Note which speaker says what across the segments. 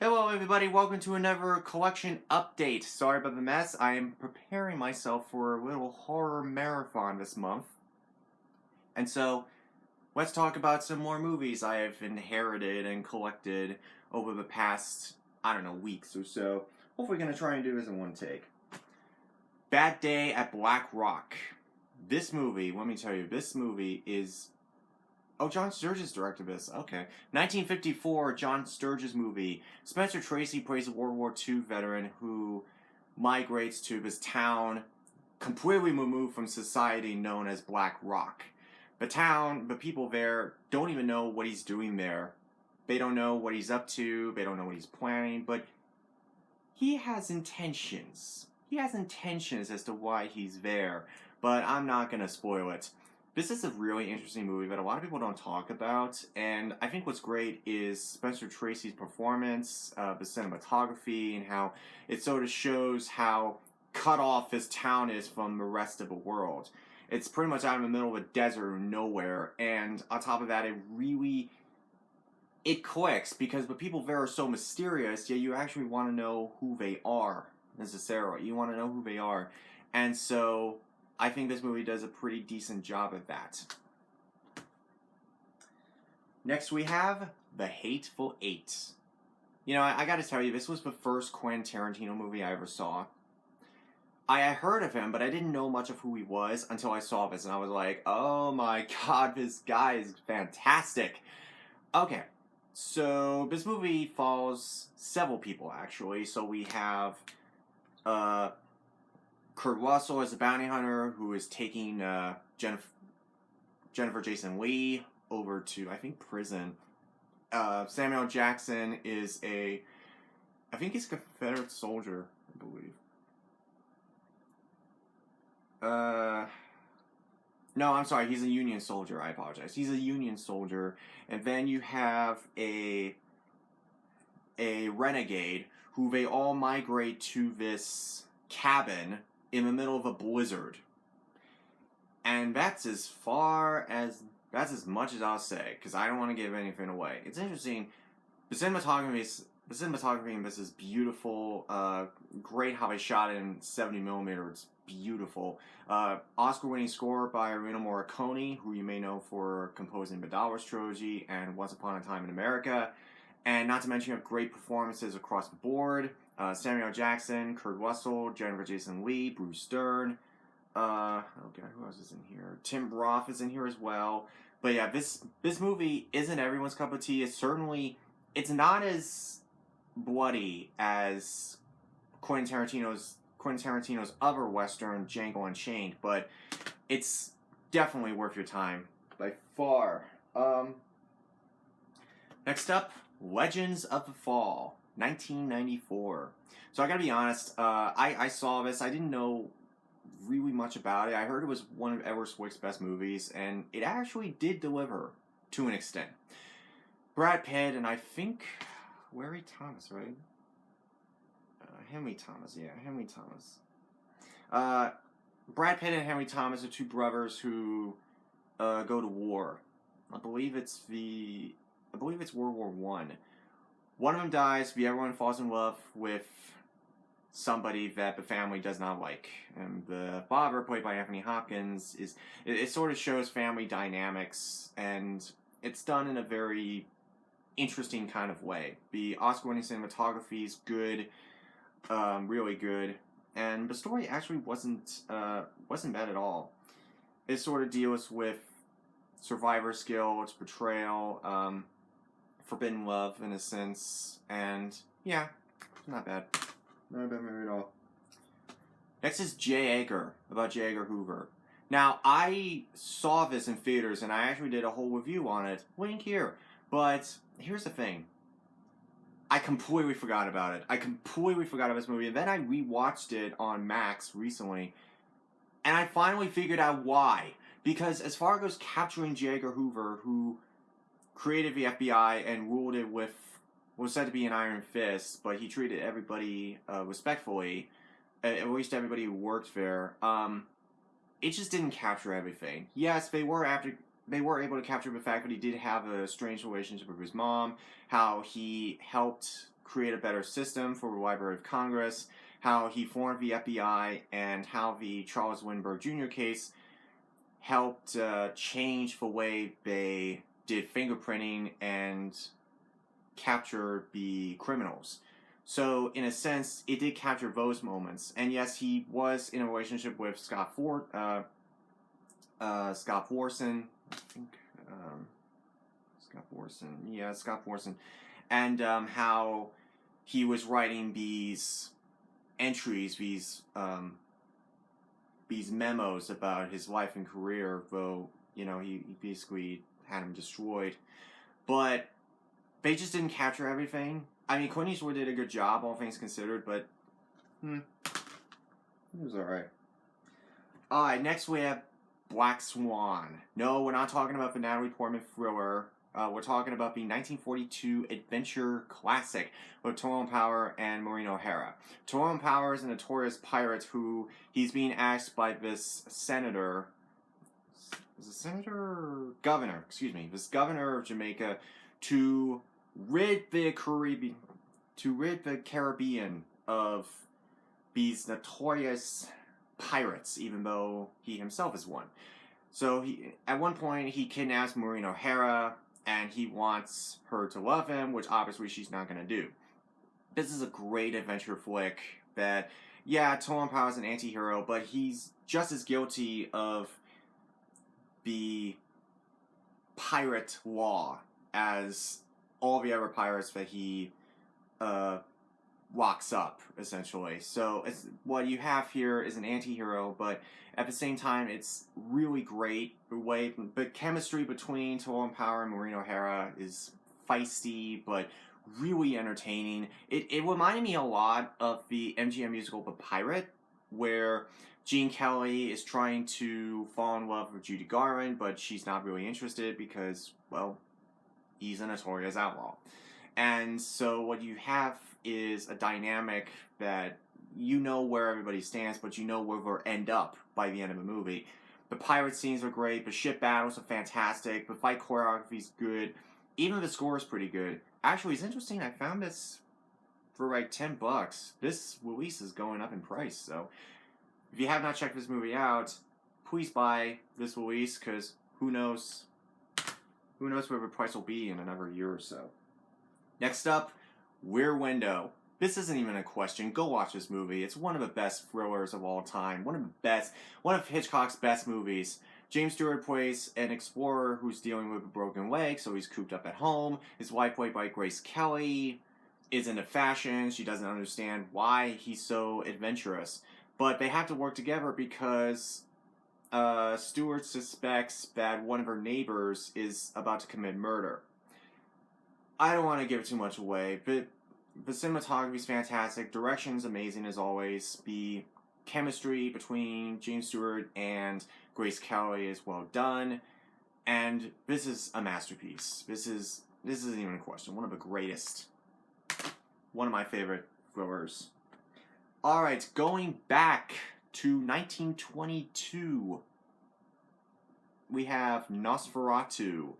Speaker 1: Hello everybody, welcome to another collection update. Sorry about the mess, I am preparing myself for a little horror marathon this month. And so, let's talk about some more movies I have inherited and collected over the past, weeks or so. Hopefully gonna try and do this in one take. Bad Day at Black Rock. This movie, let me tell you, this movie is... Oh, John Sturges directed this. Okay. 1954, John Sturges movie. Spencer Tracy plays a World War II veteran who migrates to this town completely removed from society known as Black Rock. The people there don't even know what he's doing there. They don't know what he's up to. They don't know what he's planning. But he has intentions. He has intentions as to why he's there. But I'm not going to spoil it. This is a really interesting movie that a lot of people don't talk about, and I think what's great is Spencer Tracy's performance, the cinematography, and how it sort of shows how cut off this town is from the rest of the world. It's pretty much out in the middle of a desert or nowhere, and on top of that, it clicks because the people there are so mysterious, yet you actually want to know who they are, necessarily. You want to know who they are, and so I think this movie does a pretty decent job of that. Next we have The Hateful Eight. You know, I gotta tell you, this was the first Quentin Tarantino movie I ever saw. I had heard of him, but I didn't know much of who he was until I saw this, and I was like, oh my god, this guy is fantastic. Okay, so this movie follows several people, actually. So we have, Kurt Russell as a bounty hunter who is taking Jennifer Jason Leigh over to, I think, prison. Samuel Jackson is I think he's a Confederate soldier, I believe. No, I'm sorry, he's a Union soldier, I apologize. He's a Union soldier, and then you have a renegade who they all migrate to this cabin in the middle of a blizzard. And that's as much as I'll say, because I don't want to give anything away. It's interesting. The cinematography in this is beautiful. Great how they shot it in 70mm. It's beautiful. Oscar-winning score by Ennio Morricone, who you may know for composing the Dallas trilogy and Once Upon a Time in America. And not to mention, you have great performances across the board. Samuel Jackson, Kurt Russell, Jennifer Jason Leigh, Bruce Dern. Okay, who else is in here? Tim Roth is in here as well. But yeah, this movie isn't everyone's cup of tea. It's not as bloody as Quentin Tarantino's other Western, Django Unchained, but it's definitely worth your time by far. Next up, Legends of the Fall, 1994. So I gotta be honest, I saw this, I didn't know really much about it. I heard it was one of Edward Zwick's best movies, and it actually did deliver to an extent. Brad Pitt and I think Larry Thomas, right? Henry Thomas. Brad Pitt and Henry Thomas are two brothers who go to war. I believe it's World War One. One of them dies, but everyone falls in love with somebody that the family does not like. And the father, played by Anthony Hopkins, it sort of shows family dynamics, and it's done in a very interesting kind of way. The Oscar-winning cinematography is good, really good, and the story actually wasn't bad at all. It sort of deals with survivor's guilt, betrayal, forbidden love in a sense, and yeah, not bad. Not a bad movie at all. Next is J. Edgar, about J. Edgar Hoover. Now, I saw this in theaters, and I actually did a whole review on it. Link here. But here's the thing. I completely forgot about it. I completely forgot about this movie, and then I rewatched it on Max recently, and I finally figured out why. Because as far as goes capturing J. Edgar Hoover, who created the FBI and ruled it with what was said to be an iron fist, but he treated everybody respectfully, at least everybody who worked there. It just didn't capture everything. Yes, they were able to capture the fact that he did have a strange relationship with his mom, how he helped create a better system for the Library of Congress, how he formed the FBI, and how the Charles Lindbergh Jr. case helped change the way they did fingerprinting and capture the criminals. So, in a sense, it did capture those moments. And yes, he was in a relationship with Scott Thorson, I think, Scott Thorson, and how he was writing these entries, these memos about his life and career, though, he basically had him destroyed. But they just didn't capture everything. I mean, Clint Eastwood did a good job, all things considered, but it was alright. Alright, next we have Black Swan. No, we're not talking about the Natalie Portman thriller. We're talking about the 1942 adventure classic with Tyrone Power and Maureen O'Hara. Tyrone Power is a notorious pirate who he's being asked by this senator, this governor of Jamaica, to rid the Caribbean of these notorious pirates, even though he himself is one. So at one point he kidnaps Maureen O'Hara, and he wants her to love him, which obviously she's not going to do. This is a great adventure flick that, yeah, Tyrone Power is an anti-hero, but he's just as guilty of the pirate law as all the other pirates that he locks up, essentially. So what you have here is an anti-hero, but at the same time, it's really great. The chemistry between Tyrone Power and Maureen O'Hara is feisty, but really entertaining. It reminded me a lot of the MGM musical The Pirate, where Gene Kelly is trying to fall in love with Judy Garland, but she's not really interested because, well, he's a notorious outlaw. And so what you have is a dynamic that where everybody stands, but where they'll end up by the end of the movie. The pirate scenes are great, the ship battles are fantastic, the fight choreography is good, even the score is pretty good. Actually, it's interesting, I found this for like $10. This release is going up in price, so if you have not checked this movie out, please buy this release, because who knows where the price will be in another year or so. Next up, Rear Window. This isn't even a question. Go watch this movie. It's one of the best thrillers of all time. One of Hitchcock's best movies. James Stewart plays an explorer who's dealing with a broken leg, so he's cooped up at home. His wife, played by Grace Kelly, is into fashion. She doesn't understand why he's so adventurous. But they have to work together because Stewart suspects that one of her neighbors is about to commit murder. I don't want to give too much away, but the cinematography is fantastic. Direction's amazing as always. The chemistry between James Stewart and Grace Kelly is well done. And this is a masterpiece. This isn't even a question. One of the greatest. One of my favorite thrillers. Alright, going back to 1922. We have NOS Veratu.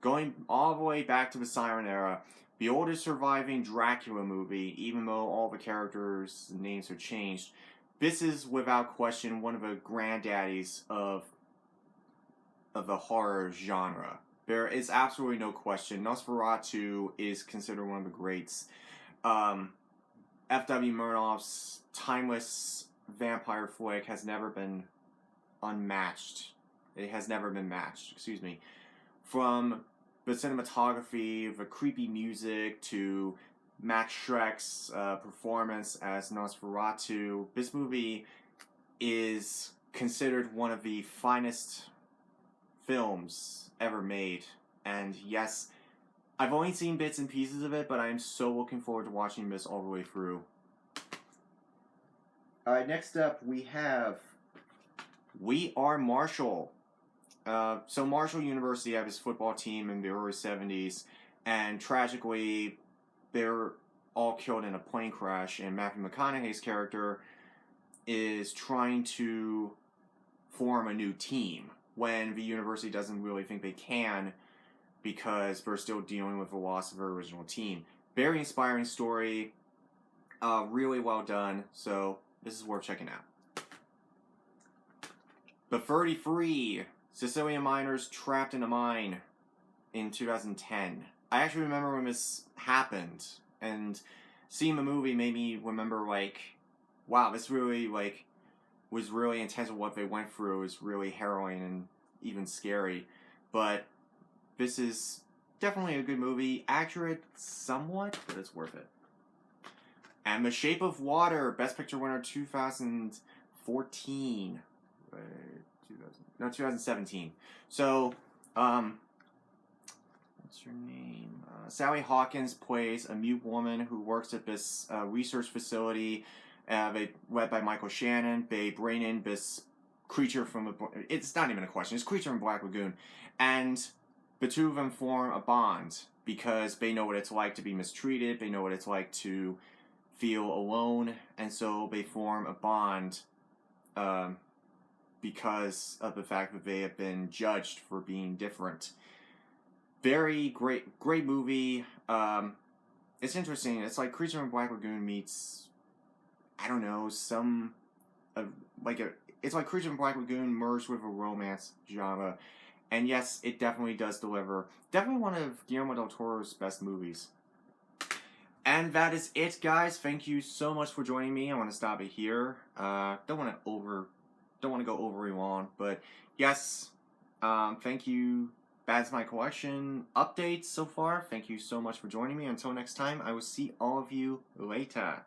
Speaker 1: Going all the way back to the Siren era, the oldest surviving Dracula movie, even though all the characters' names are changed. This is, without question, one of the granddaddies of the horror genre. There is absolutely no question. NOS Veratu is considered one of the greats. F.W. Murnau's timeless vampire flick has never been unmatched. It has never been matched, excuse me. From the cinematography, the creepy music, to Max Schreck's performance as NOS Veratu, this movie is considered one of the finest films ever made. And yes, I've only seen bits and pieces of it, but I am so looking forward to watching this all the way through. Alright, next up we have We Are Marshall. So Marshall University had his football team in the early 70s, and tragically, they're all killed in a plane crash, and Matthew McConaughey's character is trying to form a new team when the university doesn't really think they can because they're still dealing with the loss of their original team. Very inspiring story. Really well done. So this is worth checking out. But 33, Sicilian miners trapped in a mine in 2010. I actually remember when this happened, and seeing the movie made me remember, like, wow, this really, like, was really intense with what they went through. It was really harrowing and even scary. But this is definitely a good movie. Accurate somewhat, but it's worth it. And The Shape of Water, Best Picture winner 2014. 2017. So, what's her name? Sally Hawkins plays a mute woman who works at this research facility. Led by Michael Shannon. They bring in this creature from it's not even a question. It's a creature from Black Lagoon, and the two of them form a bond because they know what it's like to be mistreated. They know what it's like to feel alone, and so they form a bond because of the fact that they have been judged for being different. Very great movie. It's interesting. It's like Creature from Black Lagoon meets, I don't know, it's like Creature from Black Lagoon merged with a romance genre. And yes, it definitely does deliver. Definitely one of Guillermo del Toro's best movies. And that is it, guys. Thank you so much for joining me. I want to stop it here. Don't want to go overly long, but yes, thank you. That's my collection updates so far. Thank you so much for joining me. Until next time, I will see all of you later.